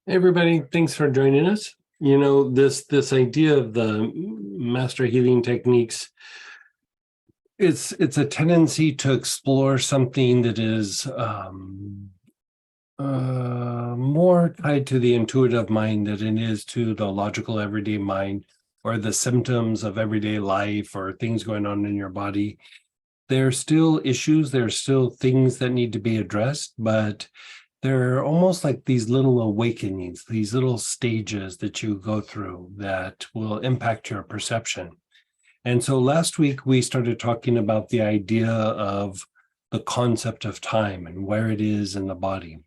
Hey everybody, thanks for joining us. This idea of the master healing techniques, it's a tendency to explore something that is more tied to the intuitive mind than it is to the logical everyday mind or the symptoms of everyday life or things going on in your body. There are still issues, there are still things that need to be addressed, but they're almost like these little awakenings, these little stages that you go through that will impact your perception. And so last week we started talking about the idea of the concept of time and where it is in the body.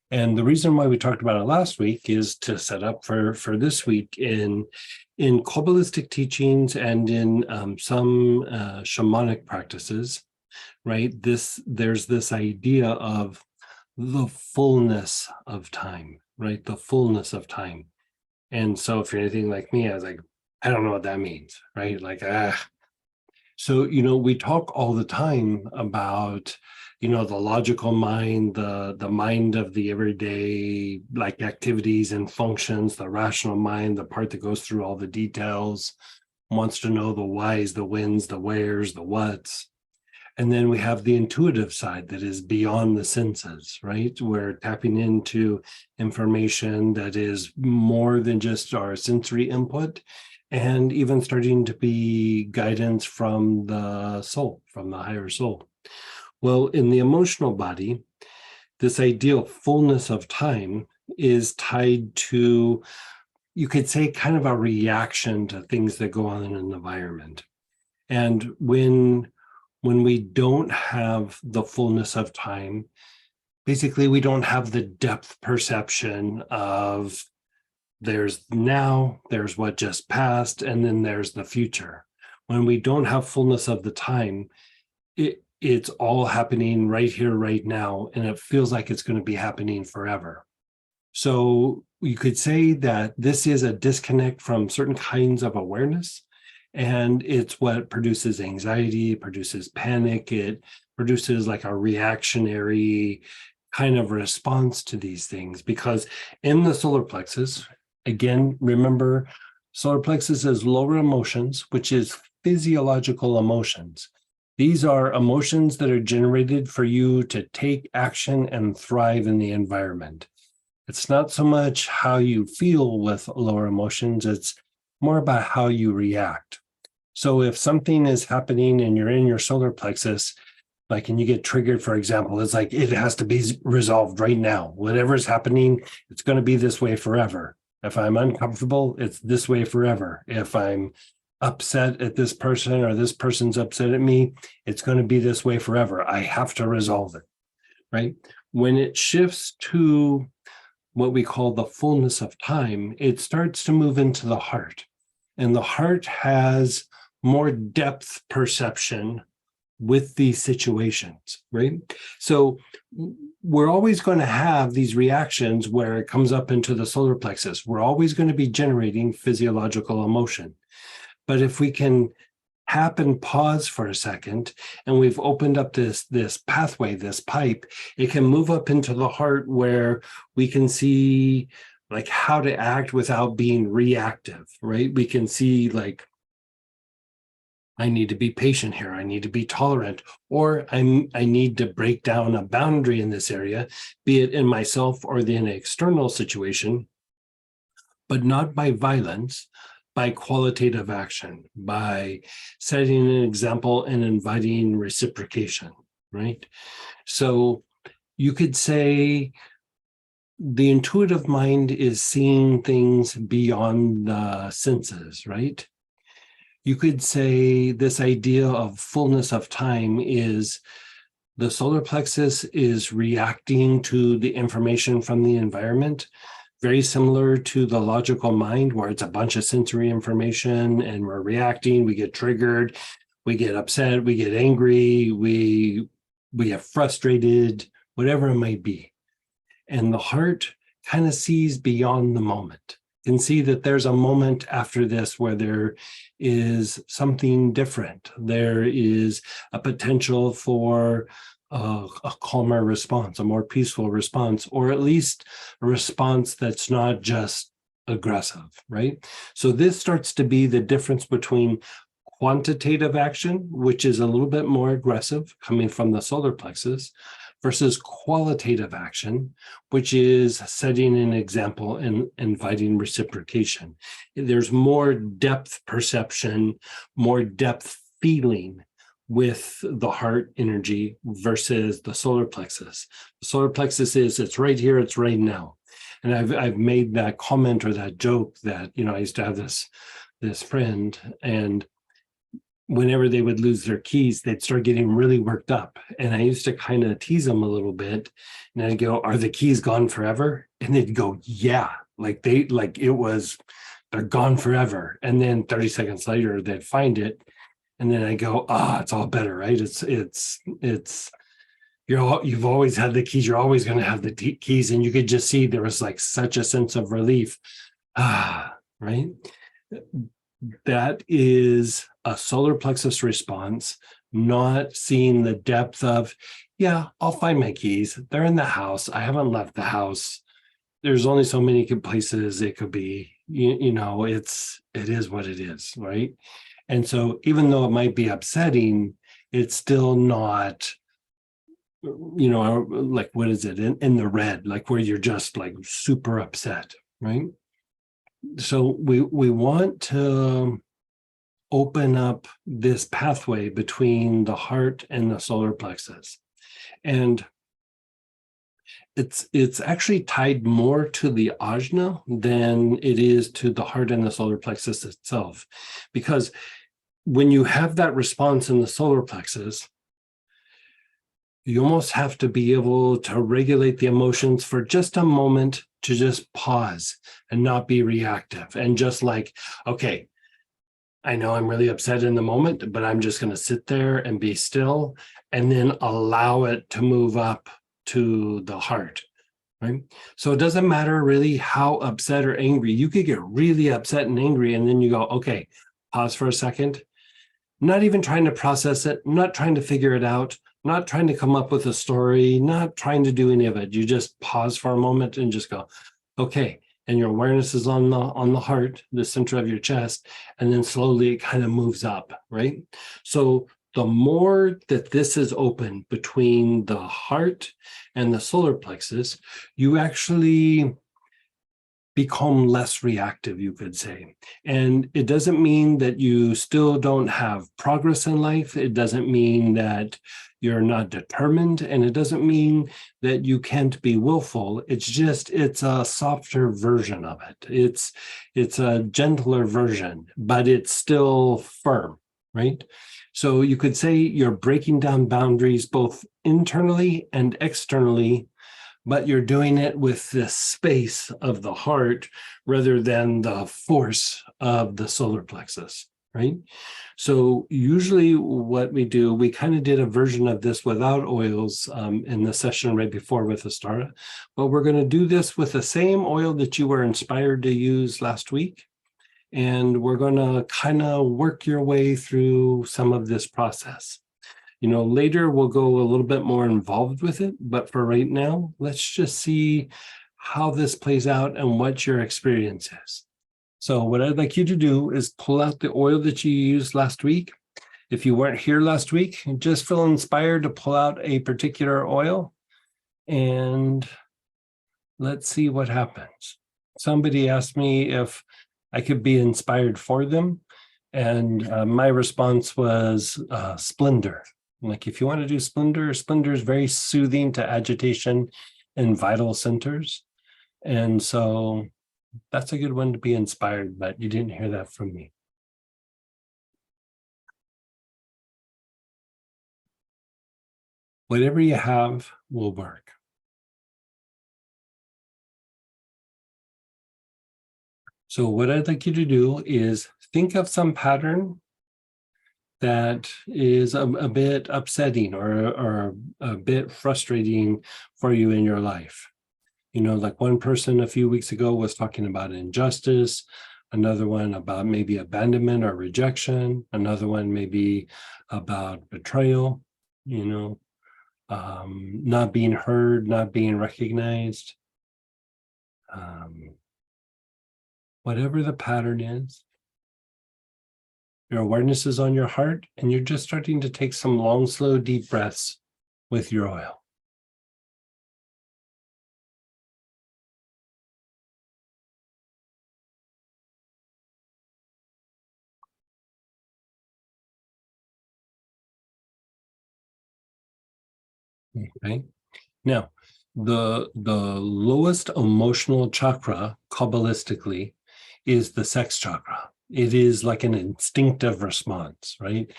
And the reason why we talked about it last week is to set up for this week in Kabbalistic teachings and in some shamanic practices, right? There's this idea of the fullness of time, right? The fullness of time. And so if you're anything like me, I was like, I don't know what that means, right? So, we talk all the time about, the logical mind, the mind of the everyday like activities and functions, the rational mind, the part that goes through all the details, wants to know the whys, the whens, the wheres, the whats. And then we have the intuitive side that is beyond the senses, right? We're tapping into information that is more than just our sensory input and even starting to be guidance from the soul, from the higher soul. Well, in the emotional body, this ideal fullness of time is tied to, you could say, kind of a reaction to things that go on in an environment. And when we don't have the fullness of time, basically we don't have the depth perception of there's now, there's what just passed, and then there's the future. When we don't have fullness of the time, it's all happening right here, right now, and it feels like it's going to be happening forever. So you could say that this is a disconnect from certain kinds of awareness. And it's what produces anxiety, produces panic, it produces like a reactionary kind of response to these things. Because in the solar plexus, again, remember, solar plexus is lower emotions, which is physiological emotions. These are emotions that are generated for you to take action and thrive in the environment. It's not so much how you feel with lower emotions, it's more about how you react. So if something is happening and you're in your solar plexus, and you get triggered, for example, it's like it has to be resolved right now. Whatever is happening, it's going to be this way forever. If I'm uncomfortable, it's this way forever. If I'm upset at this person or this person's upset at me, it's going to be this way forever. I have to resolve it, right? When it shifts to what we call the fullness of time, it starts to move into the heart. And the heart has more depth perception with these situations, right? So we're always going to have these reactions where it comes up into the solar plexus. We're always going to be generating physiological emotion. But if we can tap and pause for a second, and we've opened up this pathway, this pipe, it can move up into the heart where we can see like how to act without being reactive, right? We can see like, I need to be patient here. I need to be tolerant, or I need to break down a boundary in this area, be it in myself or in an external situation, but not by violence, by qualitative action, by setting an example and inviting reciprocation, right? So you could say the intuitive mind is seeing things beyond the senses, right? You could say this idea of fullness of time is the solar plexus is reacting to the information from the environment, very similar to the logical mind, where it's a bunch of sensory information and we're reacting, we get triggered, we get upset, we get angry, we get frustrated, whatever it might be. And the heart kind of sees beyond the moment, can see that there's a moment after this where there is something different. There is a potential for a calmer response, a more peaceful response, or at least a response that's not just aggressive, right? So this starts to be the difference between quantitative action, which is a little bit more aggressive coming from the solar plexus, versus qualitative action, which is setting an example and inviting reciprocation. There's more depth perception, more depth feeling with the heart energy versus the solar plexus. The solar plexus is, it's right here, it's right now. And I've made that comment or that joke that, I used to have this friend, and whenever they would lose their keys, they'd start getting really worked up. And I used to kind of tease them a little bit. And I'd go, "Are the keys gone forever?" And they'd go, "Yeah." They're gone forever. And then 30 seconds later, they'd find it. And then I go, it's all better, right? You've always had the keys. You're always going to have the keys. And you could just see there was like such a sense of relief. Right? That is a solar plexus response, not seeing the depth of, yeah, I'll find my keys. They're in the house. I haven't left the house. There's only so many places it could be. It is what it is, right? And so even though it might be upsetting, it's still not, like, what is it, in the red, like where you're just like super upset, right? So we want to open up this pathway between the heart and the solar plexus. And it's actually tied more to the ajna than it is to the heart and the solar plexus itself. Because when you have that response in the solar plexus, you almost have to be able to regulate the emotions for just a moment, to just pause and not be reactive, and just like, okay, I know I'm really upset in the moment, but I'm just going to sit there and be still, and then allow it to move up to the heart, right? So it doesn't matter really how upset or angry. You could get really upset and angry, and then you go, okay, pause for a second, not even trying to process it, not trying to figure it out, not trying to come up with a story, not trying to do any of it. You just pause for a moment and just go, okay. And your awareness is on the heart, the center of your chest, and then slowly it kind of moves up, right? So the more that this is open between the heart and the solar plexus, you actually become less reactive, you could say. And it doesn't mean that you still don't have progress in life. It doesn't mean that you're not determined, and it doesn't mean that you can't be willful. It's a softer version of it. It's a gentler version, but it's still firm, right? So you could say you're breaking down boundaries both internally and externally, but you're doing it with the space of the heart rather than the force of the solar plexus, right? So usually what we do, we kind of did a version of this without oils in the session right before with Astara, but we're going to do this with the same oil that you were inspired to use last week. And we're going to kind of work your way through some of this process. Later we'll go a little bit more involved with it, but for right now, let's just see how this plays out and what your experience is. So what I'd like you to do is pull out the oil that you used last week. If you weren't here last week, just feel inspired to pull out a particular oil, and let's see what happens. Somebody asked me if I could be inspired for them, and my response was splendor. Like, if you want to do splendor is very soothing to agitation and vital centers. And so that's a good one to be inspired, but you didn't hear that from me. Whatever you have will work. So what I'd like you to do is think of some pattern that is a bit upsetting or a bit frustrating for you in your life. Like one person a few weeks ago was talking about injustice, another one about maybe abandonment or rejection, another one maybe about betrayal, not being heard, not being recognized. Whatever the pattern is, your awareness is on your heart, and you're just starting to take some long, slow, deep breaths with your oil. Okay. Now, the lowest emotional chakra, Kabbalistically, is the sex chakra. It is like an instinctive response, right?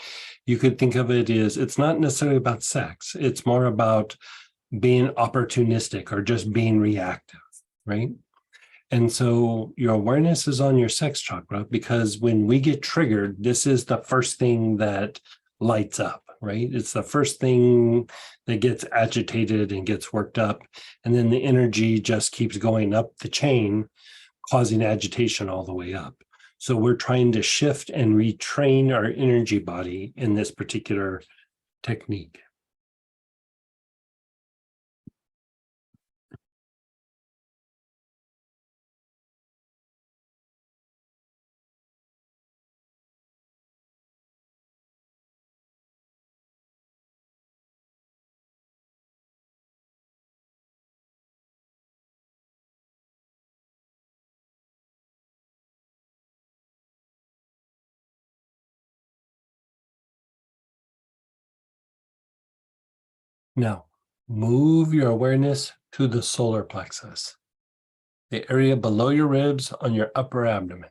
You could think of it as it's not necessarily about sex. It's more about being opportunistic or just being reactive, right? And so your awareness is on your sex chakra because when we get triggered, this is the first thing that lights up, right? It's the first thing that gets agitated and gets worked up. And then the energy just keeps going up the chain, causing agitation all the way up. So we're trying to shift and retrain our energy body in this particular technique. Now, move your awareness to the solar plexus, the area below your ribs on your upper abdomen.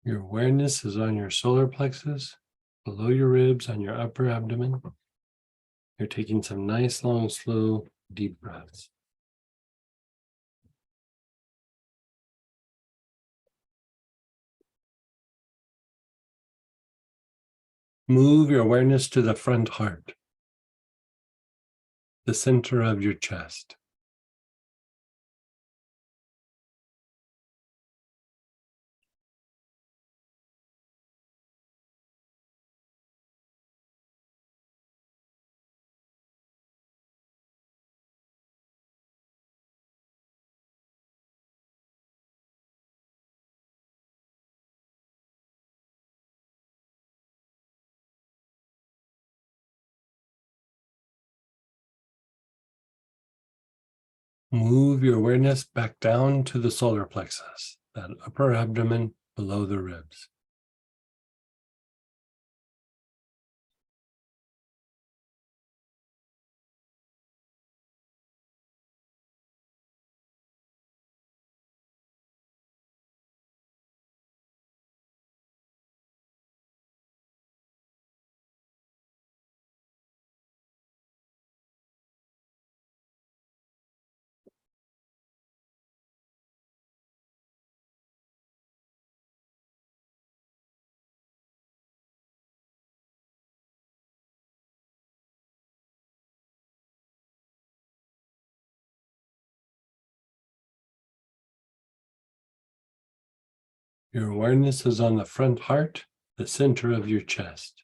Your awareness is on your solar plexus, below your ribs, on your upper abdomen. You're taking some nice, long, slow, deep breaths. Move your awareness to the front heart, the center of your chest. Move your awareness back down to the solar plexus, that upper abdomen below the ribs. Your awareness is on the front heart, the center of your chest.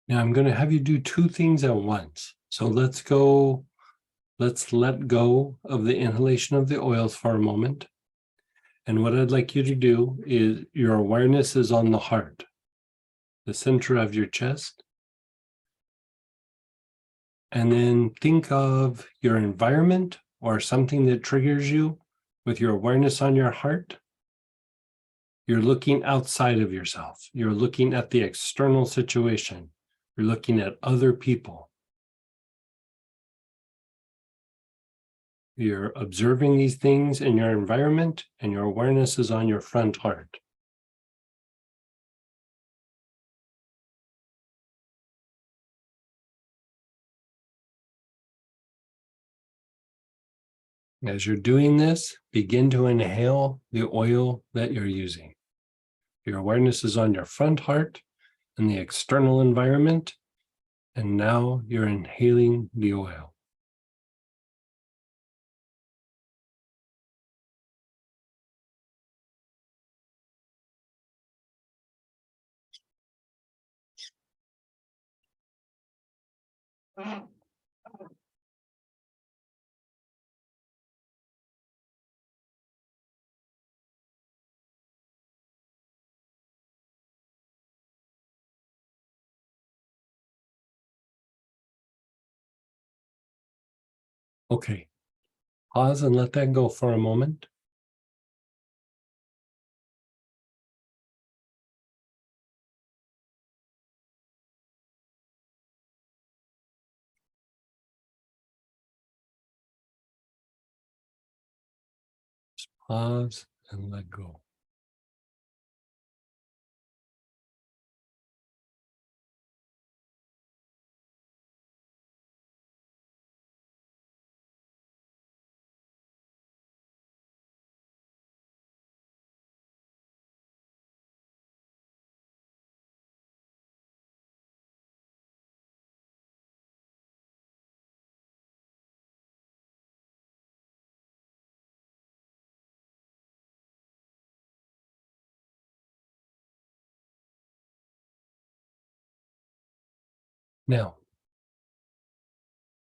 Now I'm going to have you do two things at once. So let's let go of the inhalation of the oils for a moment. And what I'd like you to do is your awareness is on the heart, the center of your chest. And then think of your environment or something that triggers you with your awareness on your heart. You're looking outside of yourself. You're looking at the external situation. You're looking at other people. You're observing these things in your environment, and your awareness is on your front heart. As you're doing this, begin to inhale the oil that you're using. Your awareness is on your front heart and the external environment, and now you're inhaling the oil. Okay, pause and let that go for a moment. Pause and let go. Now,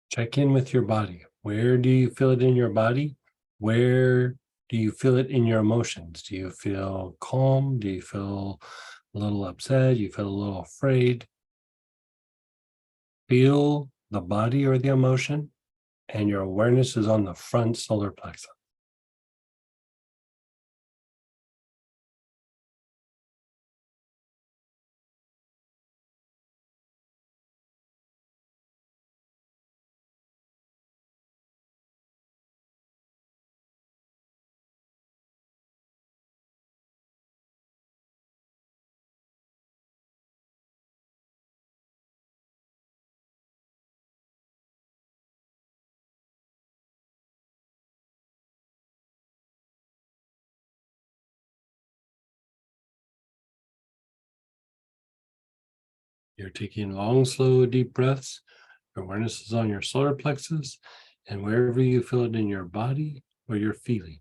check in with your body. Where do you feel it in your body? Where do you feel it in your emotions? Do you feel calm? Do you feel a little upset? Do you feel a little afraid? Feel the body or the emotion, and your awareness is on the front solar plexus. You're taking long, slow, deep breaths. Your awareness is on your solar plexus and wherever you feel it in your body or your feelings.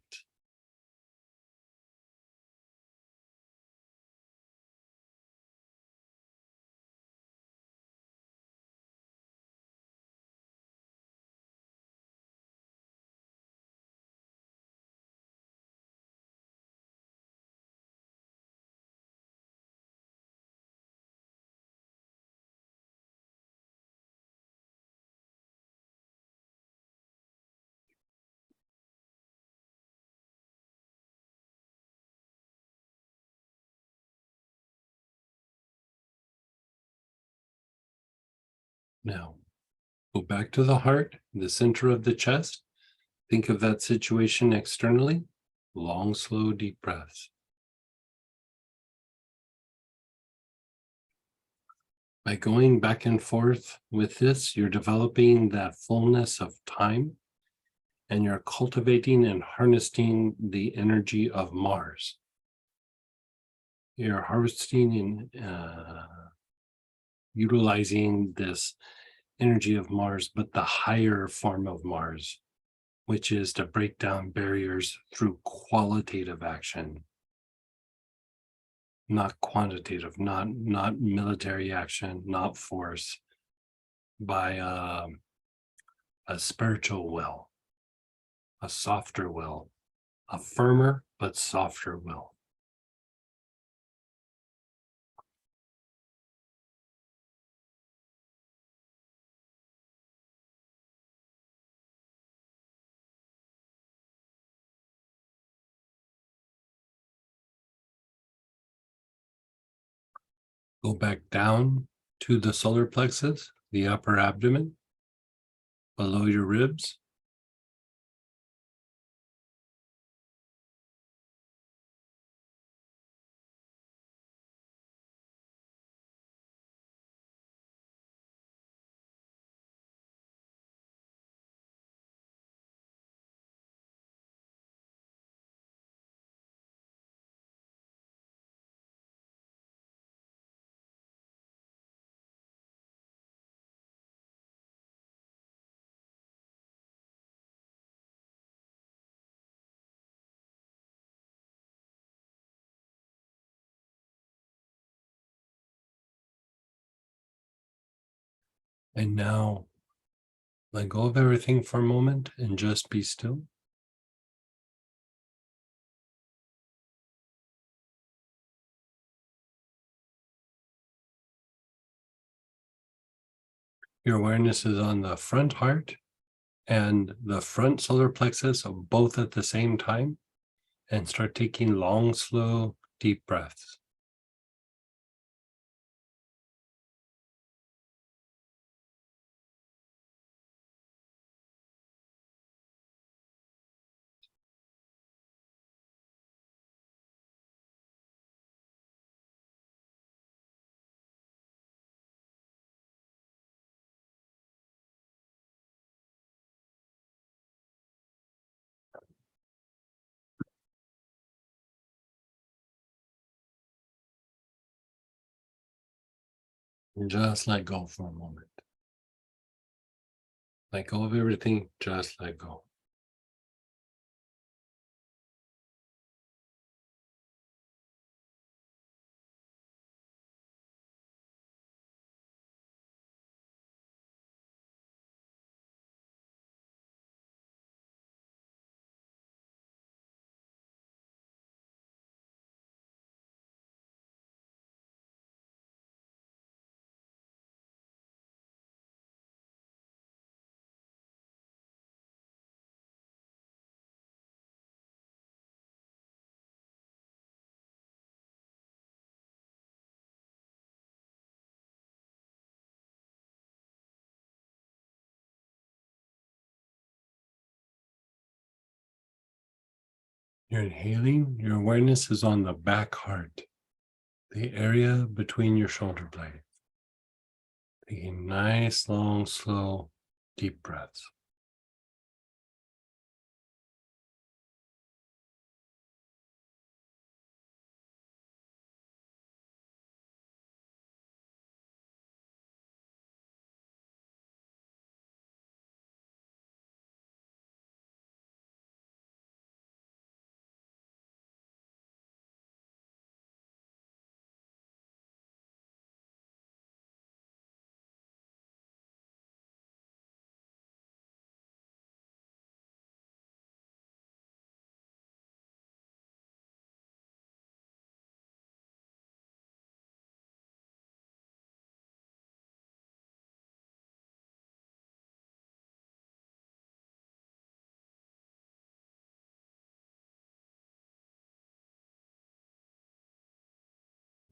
Now, go back to the heart, the center of the chest. Think of that situation externally. Long, slow, deep breaths. By going back and forth with this, you're developing that fullness of time, and you're cultivating and harnessing the energy of Mars. You're harvesting utilizing this energy of Mars, but the higher form of Mars, which is to break down barriers through qualitative action, not quantitative, not military action, not force, by a spiritual will, a softer will, a firmer but softer will. Go back down to the solar plexus, the upper abdomen, below your ribs. And now let go of everything for a moment and just be still. Your awareness is on the front heart and the front solar plexus, of both at the same time, and start taking long, slow, deep breaths. And just let go for a moment. Let go of everything, just let go. You're inhaling, your awareness is on the back heart, the area between your shoulder blades. Taking nice, long, slow, deep breaths.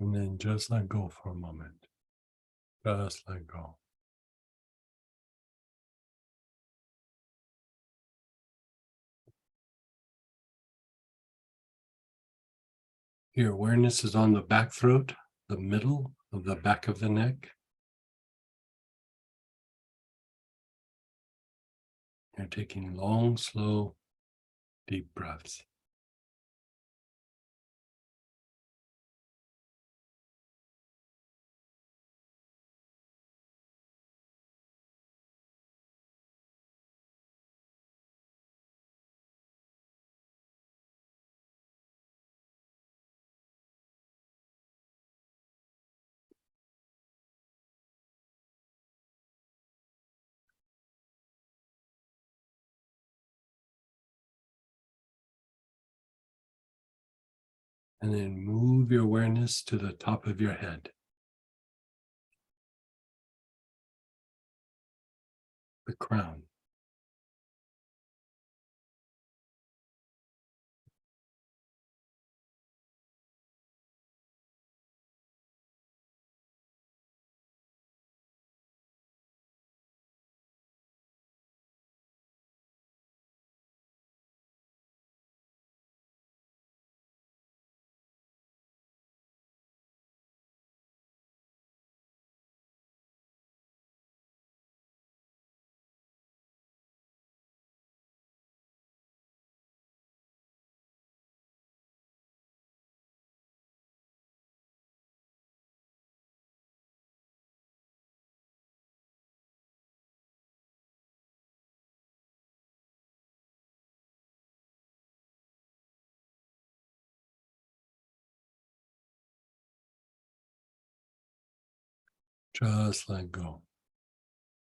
And then just let go for a moment. Just let go. Your awareness is on the back throat, the middle of the back of the neck. You're taking long, slow, deep breaths. And then move your awareness to the top of your head, the crown. Just let go.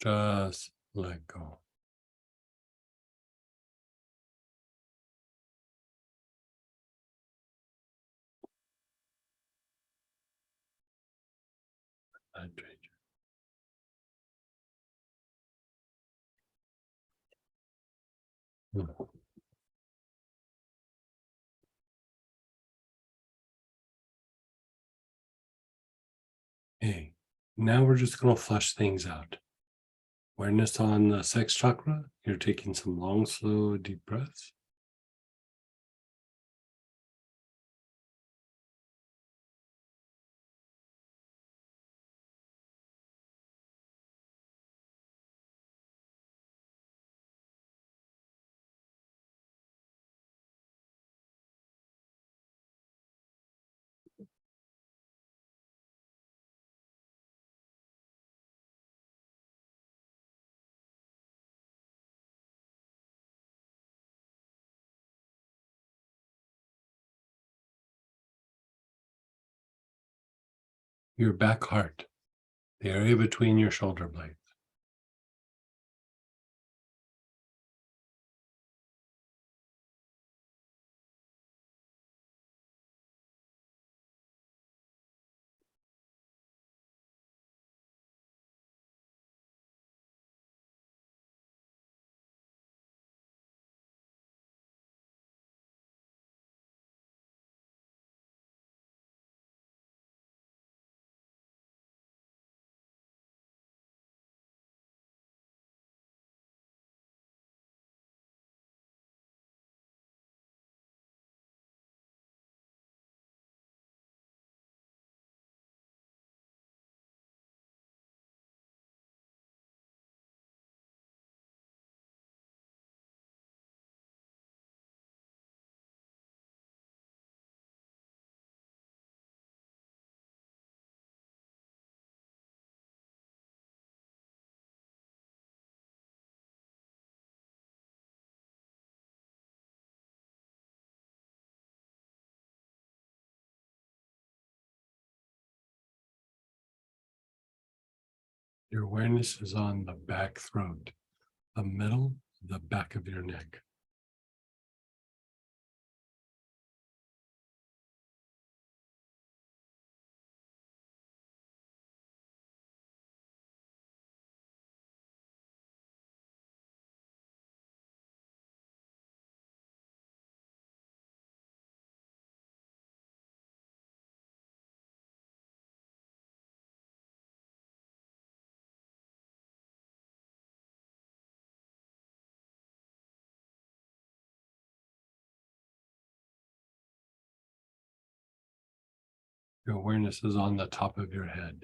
Just let go. Hydrate. Hmm. Okay. Now we're just going to flush things out. Awareness on the sex chakra. You're taking some long, slow, deep breaths. Your back heart, the area between your shoulder blades. Your awareness is on the back throat, the middle, the back of your neck. Your awareness is on the top of your head,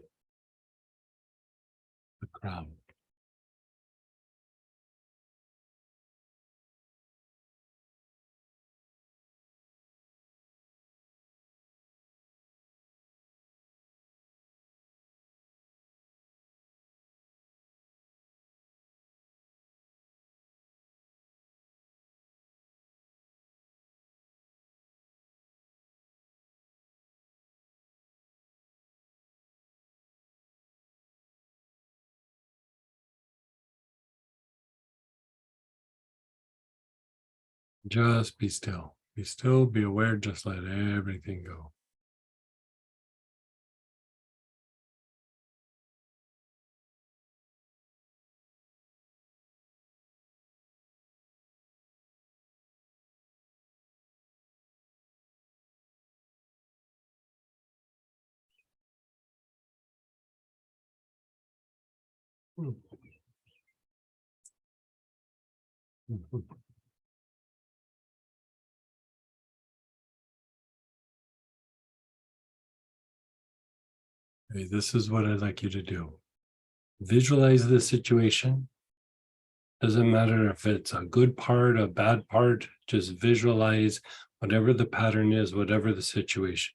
the crown. Just be still. Be still, be aware, just let everything go. Okay, this is what I'd like you to do. Visualize the situation. Doesn't matter if it's a good part, a bad part, just visualize whatever the pattern is, whatever the situation.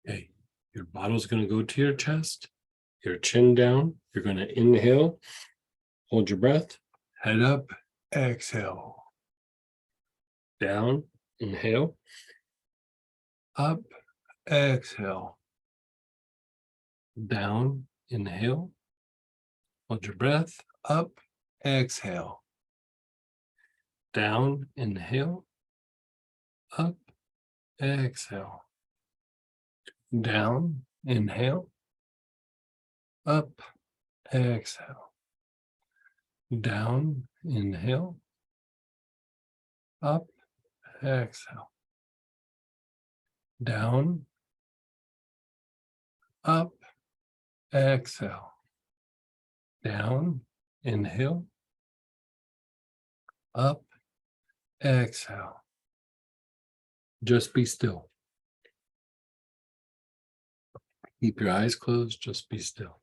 Okay, your bottle's going to go to your chest, your chin down. You're going to inhale, hold your breath, head up, exhale. Down, inhale, up, exhale. Down, inhale, hold your breath, up, exhale. Down, inhale, up, exhale. Down, inhale, up, exhale. Down, inhale, up, exhale. Down, up, exhale. Down, inhale, up, exhale. Just be still. Keep your eyes closed, just be still.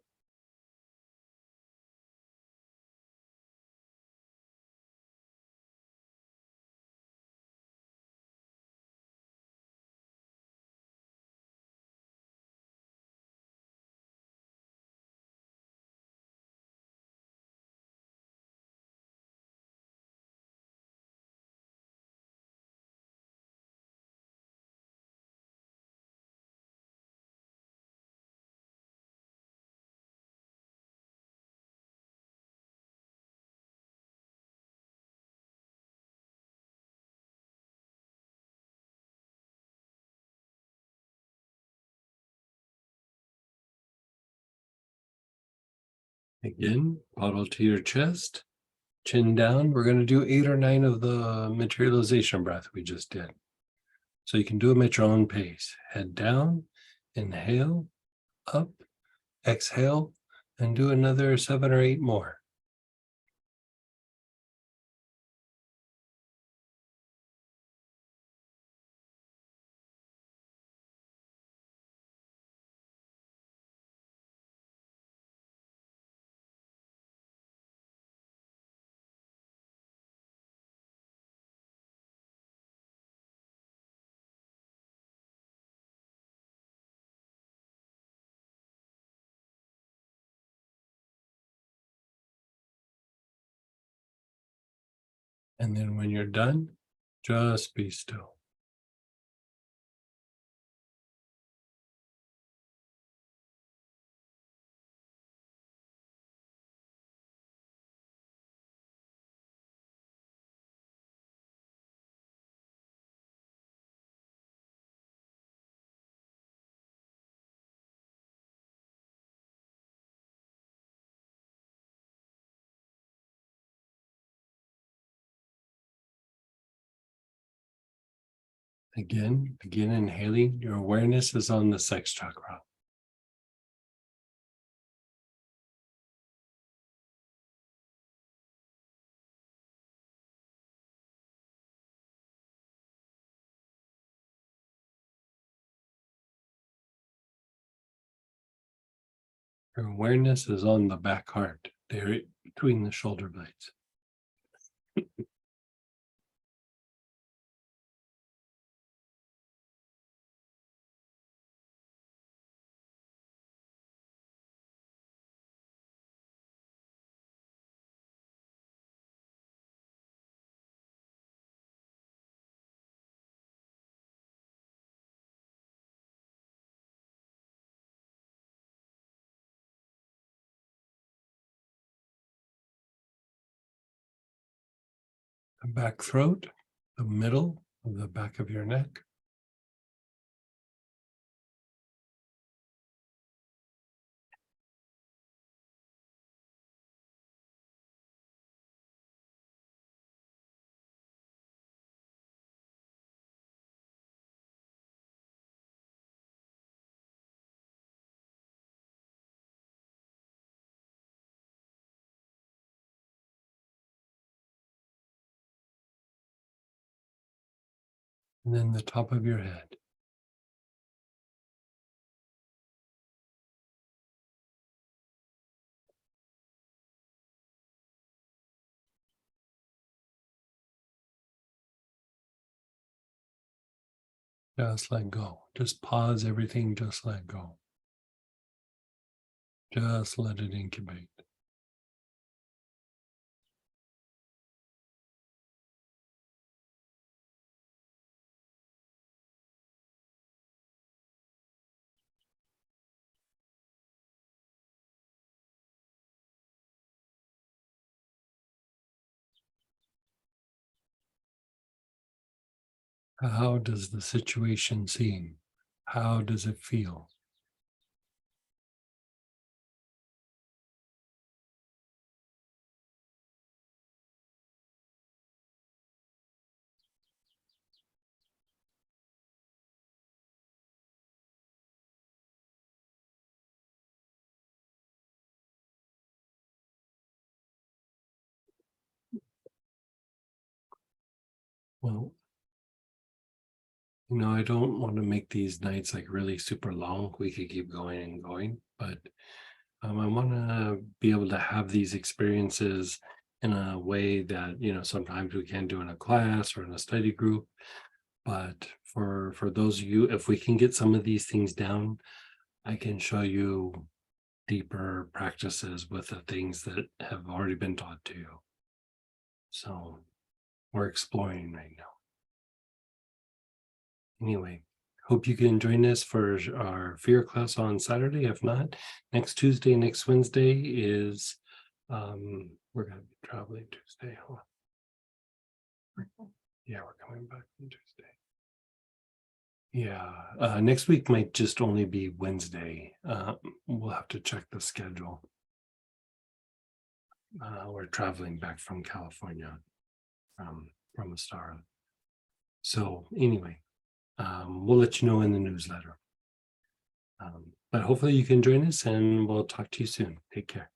Again, bottle to your chest, chin down. We're going to do 8 or 9 of the materialization breath we just did. So you can do them at your own pace. Head down, inhale, up, exhale, and do another 7 or 8 more. And then when you're done, just be still. Again, begin inhaling. Your awareness is on the sex chakra. Your awareness is on the back heart, there between the shoulder blades. The back throat, the middle of the back of your neck. And then the top of your head. Just let go. Just pause everything. Just let go. Just let it incubate. How does the situation seem? How does it feel? Well, I don't want to make these nights like really super long. We could keep going and going, but I want to be able to have these experiences in a way that, sometimes we can do in a class or in a study group. But for those of you, if we can get some of these things down, I can show you deeper practices with the things that have already been taught to you. So we're exploring right now. Anyway, hope you can join us for our fear class on Saturday. If not, next Tuesday, next Wednesday is we're going to be traveling Tuesday. Huh? Yeah, we're coming back on Tuesday. Yeah, next week might just only be Wednesday. We'll have to check the schedule. We're traveling back from California, from Astara. So anyway, we'll let you know in the newsletter. But hopefully you can join us, and we'll talk to you soon. Take care.